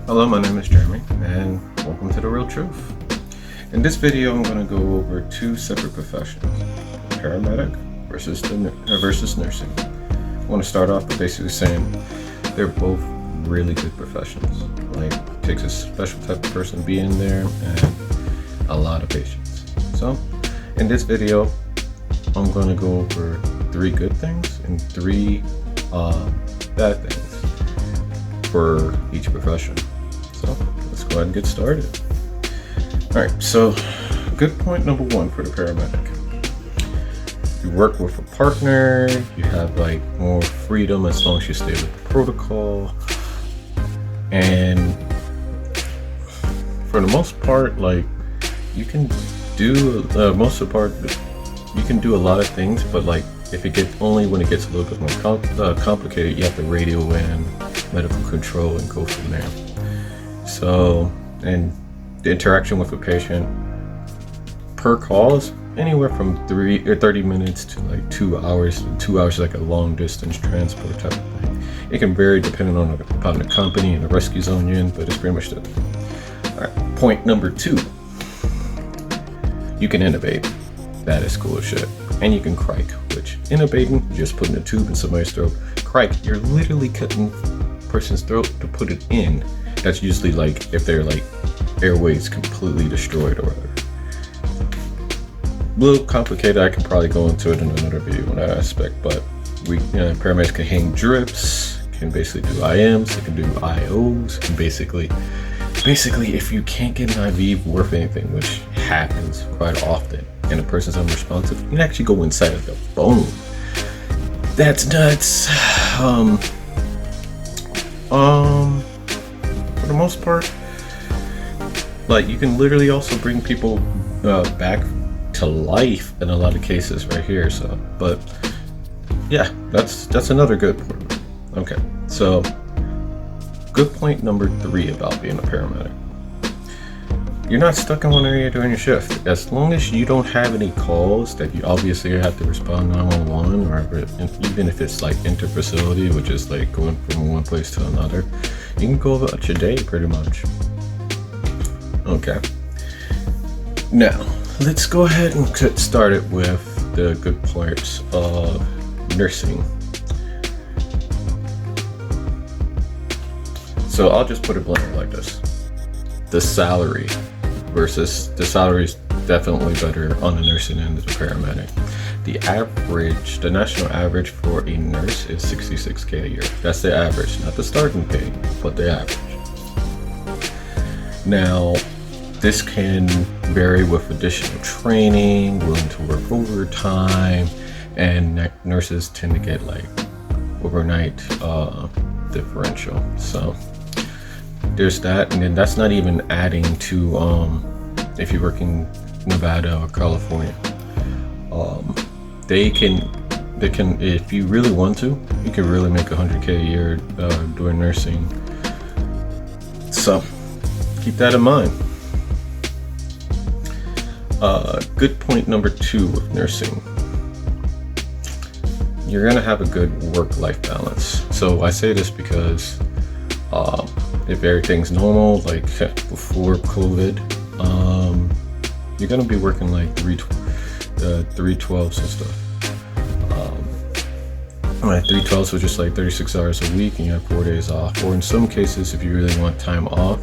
Hello, my name is Jeremy, and welcome to The Real Truth. In this video, I'm going to go over two separate professions, paramedic versus nursing. I want to start off by basically saying they're both really good professions. Like, it takes a special type of person to be in there and a lot of patience. So, in this video, I'm going to go over 3 good things and 3 bad things for each profession. So let's go ahead and get started. Alright, so good point number 1 for the paramedic. You work with a partner, you have like more freedom as long as you stay with the protocol. And for the most part, like, you can do you can do a lot of things, but like if it gets when it gets a little bit more complicated, you have to radio in medical control and go from there. So, and the interaction with a patient per call is anywhere from 30 minutes to like 2 hours. 2 hours is like a long distance transport type of thing. It can vary depending upon the company and the rescue zone you're in, but it's pretty much that. All right, point number 2. You can intubate. That is cool as shit. And you can crike, which intubating, you're just putting a tube in somebody's throat. Crike, you're literally cutting a person's throat to put it in. That's usually like if they're like airways completely destroyed or whatever. A little complicated. I can probably go into it in another video on that aspect, but paramedics can hang drips, can basically do IMs, they can do IOs, and basically if you can't get an IV worth anything, which happens quite often, and the person's unresponsive, you can actually go inside of the bone. That's nuts. For the most part, like, you can literally also bring people back to life in a lot of cases right here. So, but yeah, that's another good point. Okay, so good point number 3 about being a paramedic. You're not stuck in one area during your shift. As long as you don't have any calls that you obviously have to respond 911, or even if it's like inter-facility, which is like going from one place to another, you can go about your day pretty much. Okay. Now, let's go ahead and get started with the good parts of nursing. So I'll just put it bluntly like this. The salary is definitely better on the nursing end of the paramedic. The national average for a nurse is $66K a year. That's the average, not the starting pay, but the average. Now, this can vary with additional training, willing to work overtime, and nurses tend to get like overnight differential. So there's that, and then that's not even adding to if you're working Nevada or California. They can, if you really want to, you can really make $100K a year doing nursing. So keep that in mind. Good point number 2 with nursing. You're gonna have a good work-life balance. So I say this because if everything's normal, like before COVID, you're gonna be working like 312s and stuff. Like 312s are just like 36 hours a week, and you have 4 days off. Or in some cases, if you really want time off,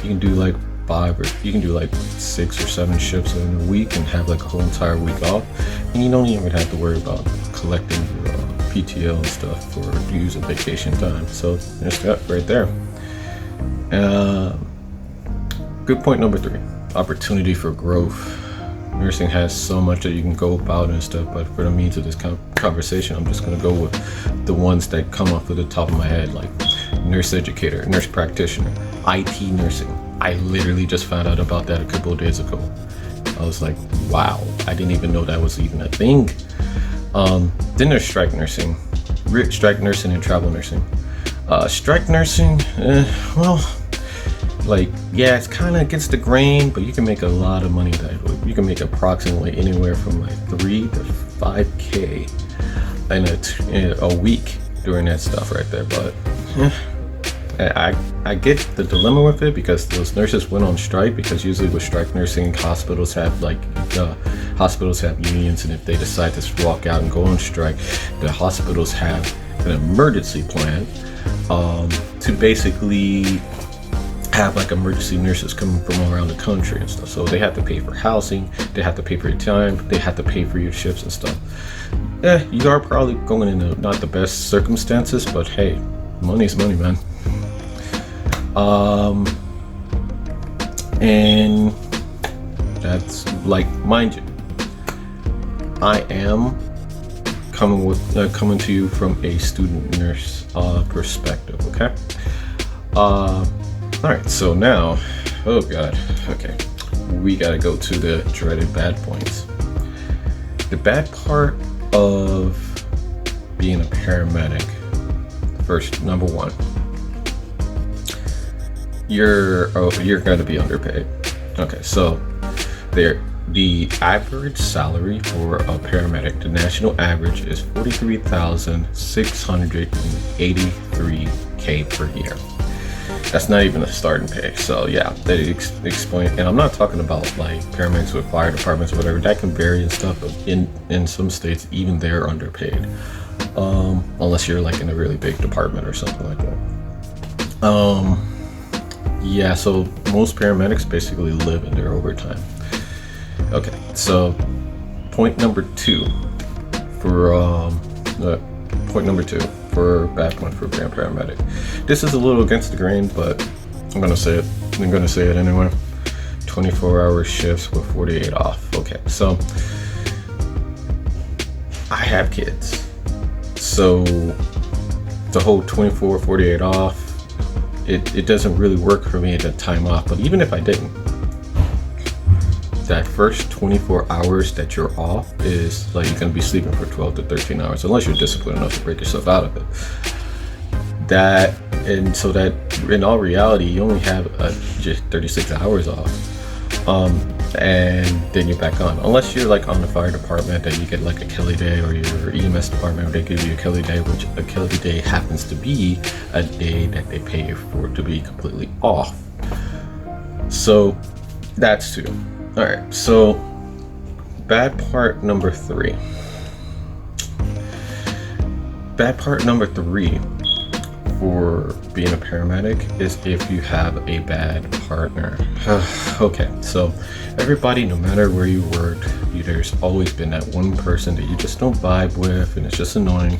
you can do like 5 or you can do like 6 or 7 shifts in a week and have like a whole entire week off, and you don't even have to worry about collecting your PTO and stuff for using vacation time. So there's that right there. Good point number 3, opportunity for growth. Nursing has so much that you can go about and stuff, but for the means of this conversation, I'm just going to go with the ones that come off of the top of my head, like nurse educator, nurse practitioner, IT nursing. I literally just found out about that a couple of days ago. I was like, wow, I didn't even know that was even a thing. Then there's strike nursing and travel nursing. Strike nursing, well, like, yeah, it's kind of against the grain, but you can make a lot of money that way. You can make approximately anywhere from like 3 to 5K in a week doing that stuff right there. But I get the dilemma with it because those nurses went on strike, because usually with strike nursing, hospitals have hospitals have unions, and if they decide to walk out and go on strike, the hospitals have an emergency plan to basically have like emergency nurses coming from all around the country and stuff. So they have to pay for housing, they have to pay for your time, they have to pay for your shifts and stuff. You are probably going into not the best circumstances, but hey, money's money, man. And that's like, mind you, I am coming to you from a student nurse perspective, okay? All right, so now, oh god, okay, we gotta go to the dreaded bad points. The bad part of being a paramedic. First, number one, you're going to be underpaid. Okay, so the average salary for a paramedic, the national average is $43,683K per year. That's not even a starting pay. So yeah, they explain, and I'm not talking about like paramedics with fire departments or whatever. That can vary and stuff, but in some states, even they're underpaid. Unless you're like in a really big department or something like that. Yeah, so most paramedics basically live in their overtime. Okay, so point number two for bad point for being a paramedic. This is a little against the grain, but I'm gonna say it. I'm gonna say it anyway. 24-hour shifts with 48 off. Okay, so I have kids. So the whole 24, 48 off, it doesn't really work for me to time off. But even if I didn't, that first 24 hours that you're off is like you're going to be sleeping for 12 to 13 hours, unless you're disciplined enough to break yourself out of it. So that in all reality, you only have just 36 hours off. And then you're back on, unless you're like on the fire department, that you get like a Kelly day, or your EMS department, they give you a Kelly day, which a Kelly day happens to be a day that they pay you for to be completely off. So that's two. All right, so bad part number three for being a paramedic is if you have a bad partner. Okay, so everybody, no matter where you work, there's always been that one person that you just don't vibe with, and it's just annoying.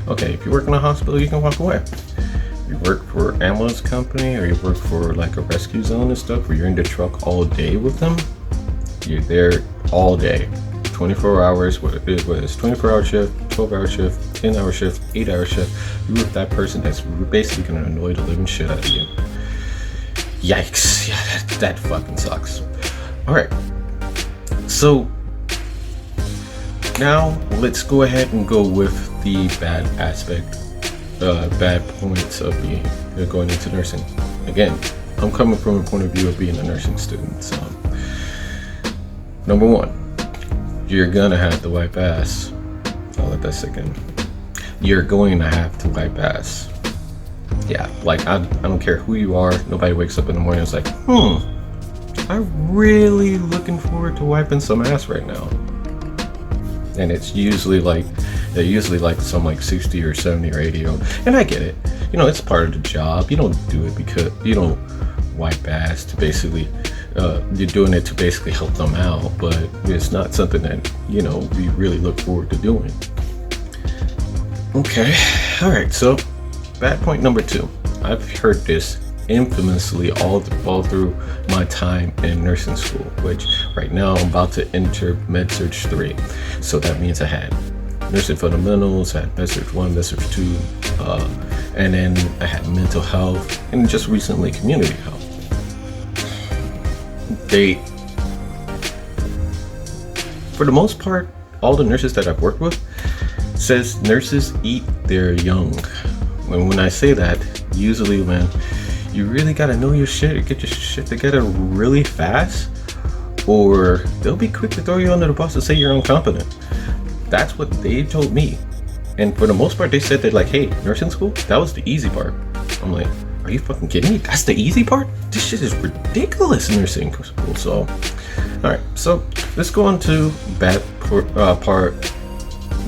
Okay, if you work in a hospital, you can walk away. You work for an ambulance company, or you work for like a rescue zone and stuff, where you're in the truck all day with them. You're there all day, 24 hours, whether it's 24-hour shift, 12-hour shift, 10-hour shift, 8-hour shift. You're with that person that's basically gonna annoy the living shit out of you. Yikes, yeah, that fucking sucks. All right, so now let's go ahead and go with the bad points of going into nursing. Again, I'm coming from a point of view of being a nursing student. So, number one, you're gonna have to wipe ass. I'll let that sink in. You're going to have to wipe ass. Yeah, like I don't care who you are. Nobody wakes up in the morning and is like, I'm really looking forward to wiping some ass right now. And it's usually like some like 60 or 70 or 80 year old. And I get it. You know, it's part of the job. You don't do it because you don't wipe ass to basically you're doing it to basically help them out, but it's not something that, you know, we really look forward to doing. Okay, all right, so bad point number two. I've heard this infamously all through my time in nursing school, which right now I'm about to enter Med-Surg 3. So that means I had nursing fundamentals, I had Med-Surg 1, Med-Surg 2, and then I had mental health, and just recently community health. For the most part, all the nurses that I've worked with says nurses eat their young. When I say that, usually, man, you really gotta know your shit or get your shit together really fast, or they'll be quick to throw you under the bus and say you're incompetent. That's what they told me. And for the most part, they said that like, hey, nursing school, that was the easy part. I'm like, Are you fucking kidding me? That's the easy part? This shit is ridiculous in nursing school. So, alright, so let's go on to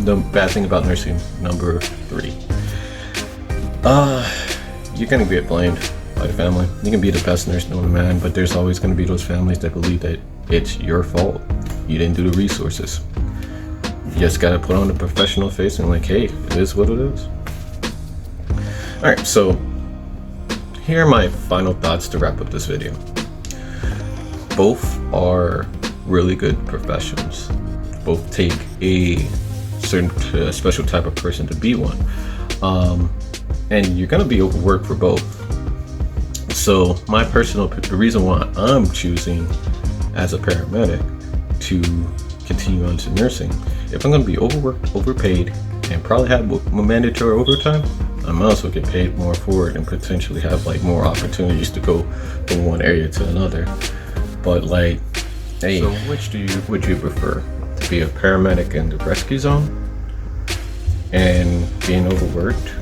the bad thing about nursing, number 3. You're gonna get blamed by the family. You can be the best nurse known to man, but there's always gonna be those families that believe that it's your fault. You didn't do the resources. You just gotta put on the professional face and like, hey, it is what it is. Alright, so here are my final thoughts to wrap up this video. Both are really good professions. Both take a certain special type of person to be one. And you're gonna be overworked for both. So the reason why I'm choosing as a paramedic to continue on to nursing, if I'm gonna be overworked, overpaid, and probably have mandatory overtime, I might as well get paid more for it and potentially have like more opportunities to go from one area to another. But like, hey, so which would you prefer? To be a paramedic in the rescue zone and being overworked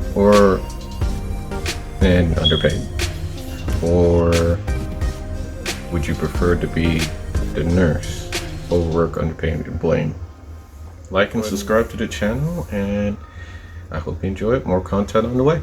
and underpaid? Or would you prefer to be the nurse, overworked, underpaid, and blamed? Like and subscribe to the channel, and I hope you enjoy it. More content on the way.